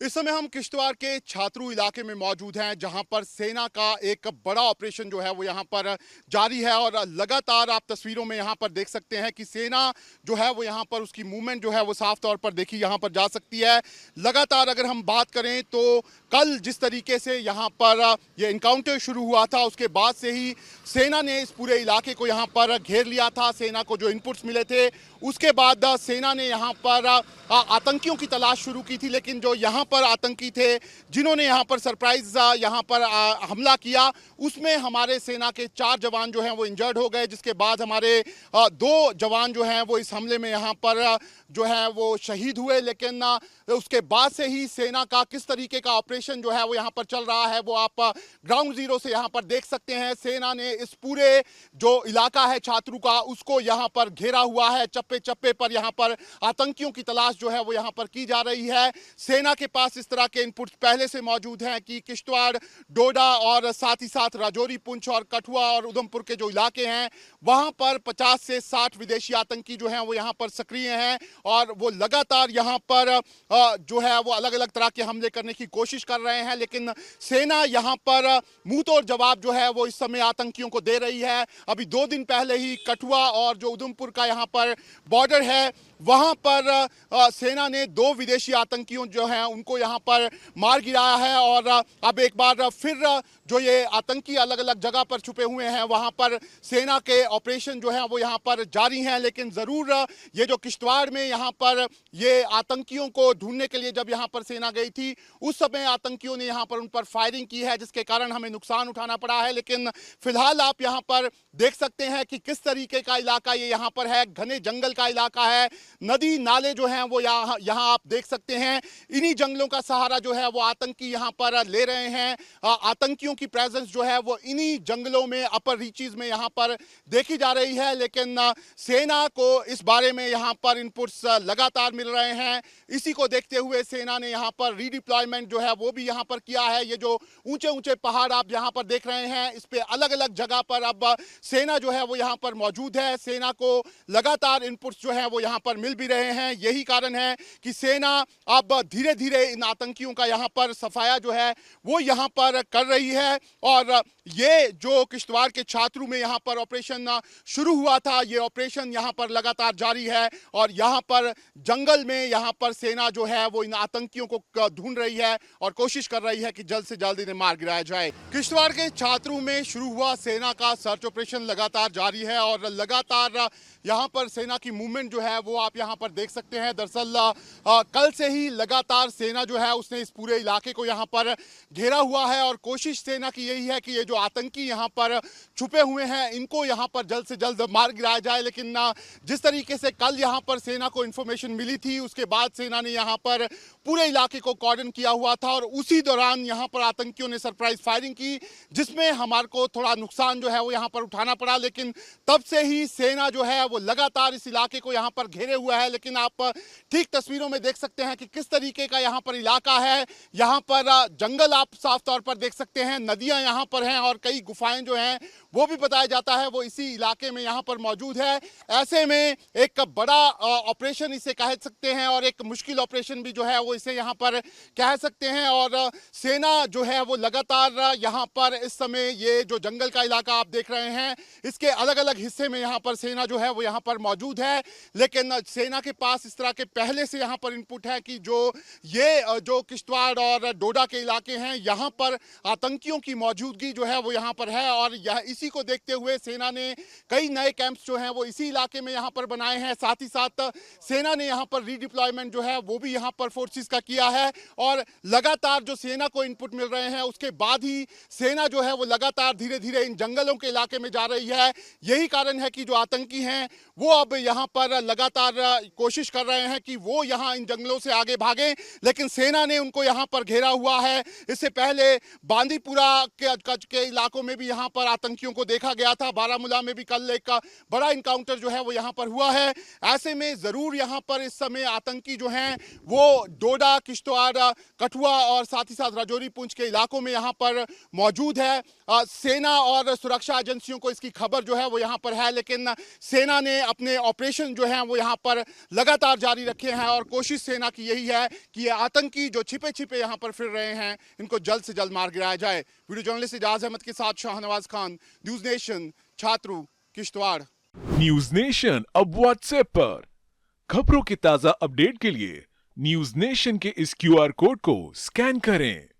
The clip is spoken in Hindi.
इस समय हम किश्तवाड़ के छात्रू इलाके में मौजूद हैं, जहां पर सेना का एक बड़ा ऑपरेशन जो है वो यहां पर जारी है। और लगातार आप तस्वीरों में यहां पर देख सकते हैं कि सेना जो है वो यहां पर उसकी मूवमेंट जो है वो साफ तौर पर देखी यहां पर जा सकती है। लगातार अगर हम बात करें तो कल जिस तरीके से यहां पर ये इनकाउंटर शुरू हुआ था, उसके बाद से ही सेना ने इस पूरे इलाके को यहां पर घेर लिया था। सेना को जो इनपुट्स मिले थे, उसके बाद सेना ने यहां पर आतंकियों की तलाश शुरू की थी। लेकिन जो यहां पर आतंकी थे, जिन्होंने यहां पर सरप्राइज यहां पर हमला किया, उसमें हमारे सेना के 4 जवान जो हैं वो इंजर्ड हो गए, जिसके बाद हमारे 2 जवान जो हैं वो इस हमले में यहां पर जो है वो शहीद हुए। लेकिन उसके बाद से ही सेना का किस तरीके का ऑपरेशन जो है वो यहां पर चल रहा है, वो आप ग्राउंड जीरो से यहां पर देख सकते हैं। सेना ने इस पूरे जो इलाका है छात्रू का, उसको यहां पर घेरा हुआ है। चप्पे चप्पे पर यहां पर आतंकियों की तलाश जो है वो यहां पर की जा रही है। सेना के पास इस तरह के इनपुट्स पहले से मौजूद हैं कि किश्तवाड़, डोडा और साथ ही साथ राजौरी, पुंछ और कठुआ और उधमपुर के जो इलाके हैं, वहां पर 50 से 60 विदेशी आतंकी जो हैं वो यहां पर सक्रिय हैं। और वो लगातार यहां पर जो है वो अलग अलग तरह के हमले करने की कोशिश कर रहे हैं। लेकिन सेना यहां पर मुंह तोड़ जवाब जो है वो इस समय आतंकियों को दे रही है। अभी 2 दिन पहले ही कठुआ और जो उधमपुर का यहां पर बॉर्डर है, वहां पर सेना ने 2 विदेशी आतंकियों जो हैं उनको यहां पर मार गिराया है। और अब एक बार फिर जो ये आतंकी अलग अलग जगह पर छुपे हुए हैं, वहां पर सेना के ऑपरेशन जो हैं वो यहां पर जारी हैं। लेकिन ज़रूर ये जो किश्तवाड़ में यहां पर ये आतंकियों को ढूंढने के लिए जब यहां पर सेना गई थी, उस समय आतंकियों ने यहां पर उन पर फायरिंग की है, जिसके कारण हमें नुकसान उठाना पड़ा है। लेकिन फिलहाल आप यहां पर देख सकते हैं कि किस तरीके का इलाका ये यहां पर है। घने जंगल का इलाका है, नदी नाले जो हैं वो यहाँ आप देख सकते हैं। इन्हीं जंगलों का सहारा जो है वो आतंकी यहाँ पर ले रहे हैं। आतंकियों की प्रेजेंस जो है वो इन्हीं जंगलों में, अपर रीचेस में यहाँ पर देखी जा रही है। लेकिन सेना को इस बारे में यहाँ पर इनपुट्स लगातार मिल रहे हैं। इसी को देखते हुए सेना ने यहाँ पर रीडिप्लॉयमेंट जो है वो भी यहाँ पर किया है। ये जो ऊंचे ऊंचे पहाड़ आप यहाँ पर देख रहे हैं, इस पे अलग अलग जगह पर अब सेना जो है वो यहाँ पर मौजूद है। सेना को लगातार इनपुट्स जो है वो यहाँ पर मिल भी रहे हैं। यही कारण है कि सेना अब धीरे धीरे इन आतंकियों का यहाँ पर सफाया जो है वो यहाँ पर कर रही है। और ये जो किश्तवाड़ के छात्रू में यहाँ पर ऑपरेशन शुरू हुआ था, ये ऑपरेशन यहाँ पर लगातार जारी है। और यहाँ पर जंगल में यहाँ पर सेना जो है वो इन आतंकियों को ढूंढ रही है और कोशिश कर रही है कि जल्द से जल्द इन्हें मार गिराया जाए। किश्तवाड़ के छात्रू में शुरू हुआ सेना का सर्च ऑपरेशन लगातार जारी है। और लगातार यहाँ पर सेना की मूवमेंट जो है वो आप यहाँ पर देख सकते हैं। दरअसल कल से ही लगातार सेना जो है उसने इस पूरे इलाके को यहाँ पर घेरा हुआ है। और कोशिश सेना की यही है कि ये जो आतंकी यहाँ पर छुपे हुए हैं, इनको यहाँ पर जल्द से जल्द मार गिराया जाए। लेकिन जिस तरीके से कल यहाँ पर सेना को इन्फॉर्मेशन मिली थी, उसके बाद सेना ने यहाँ पर पूरे इलाके को कॉर्डन किया हुआ था। और उसी दौरान यहाँ पर आतंकियों ने सरप्राइज फायरिंग की, जिसमें हमारे को थोड़ा नुकसान जो है वो यहाँ पर उठाना पड़ा। लेकिन तब से ही सेना जो है वो लगातार इस इलाके को यहाँ पर घेरे हुआ है। लेकिन आप ठीक तस्वीरों में देख सकते हैं कि किस तरीके का यहाँ पर इलाका है। यहाँ पर जंगल आप साफ तौर पर देख सकते हैं, नदियां यहाँ पर हैं और कई गुफाएं जो हैं वो भी बताया जाता है वो इसी इलाके में यहाँ पर मौजूद है। ऐसे में एक बड़ा ऑपरेशन इसे कह सकते हैं और एक मुश्किल ऑपरेशन भी जो है वो इसे यहाँ पर कह सकते हैं। और सेना जो है वो लगातार यहाँ पर इस समय ये जो जंगल का इलाका आप देख रहे हैं, इसके अलग अलग हिस्से में यहाँ पर सेना जो है वो यहाँ पर मौजूद है। लेकिन सेना के पास इस तरह के पहले से यहाँ पर इनपुट है कि जो किश्तवाड़ और डोडा के इलाके हैं, यहाँ पर आतंकियों की मौजूदगी जो है वो यहाँ पर है। और इसी को देखते हुए सेना ने कई नए कैंप्स जो हैं वो इसी इलाके में यहाँ पर बनाए हैं। साथ ही साथ सेना ने यहाँ पर रीडिप्लॉयमेंट जो है वो भी यहाँ पर फोर्सेस का किया है। और लगातार जो सेना को इनपुट मिल रहे हैं, उसके बाद ही सेना जो है वो लगातार धीरे धीरे इन जंगलों के इलाके में जा रही है। यही कारण है कि जो आतंकी हैं वो अब यहाँ पर लगातार कोशिश कर रहे हैं कि वो यहाँ इन जंगलों से आगे भागें। लेकिन सेना ने उनको यहाँ पर घेरा हुआ है। इससे पहले बांदीपुरा के इलाकों में भी यहाँ पर आतंकियों को देखा गया था। बारामूला में भी कल एक बड़ा इनकाउंटर जो है वो यहाँ पर हुआ है। ऐसे में जरूर यहाँ पर इस समय आतंकी जो हैं वो डोडा, किश्तवाड़, कठुआ और साथ ही साथ राजौरी, पुंछ के इलाकों में यहाँ पर मौजूद है। सेना और सुरक्षा एजेंसियों को इसकी खबर जो है वो यहाँ पर है। लेकिन सेना ने अपने ऑपरेशन जो है वो यहाँ पर लगातार जारी रखे हैं और कोशिश सेना की यही है कि ये आतंकी जो छिपे छिपे यहाँ पर फिर रहे हैं इनको जल्द से जल्द मार गिराया जाए। वीडियो जर्नलिस्ट इजाज अहमद के साथ Shahnawaz Khan, news nation, Chatroo, Kishtwar. News nation अब व्हाट्सएप पर खबरों के ताजा अपडेट के लिए न्यूज नेशन के इस क्यूआर कोड को स्कैन करें।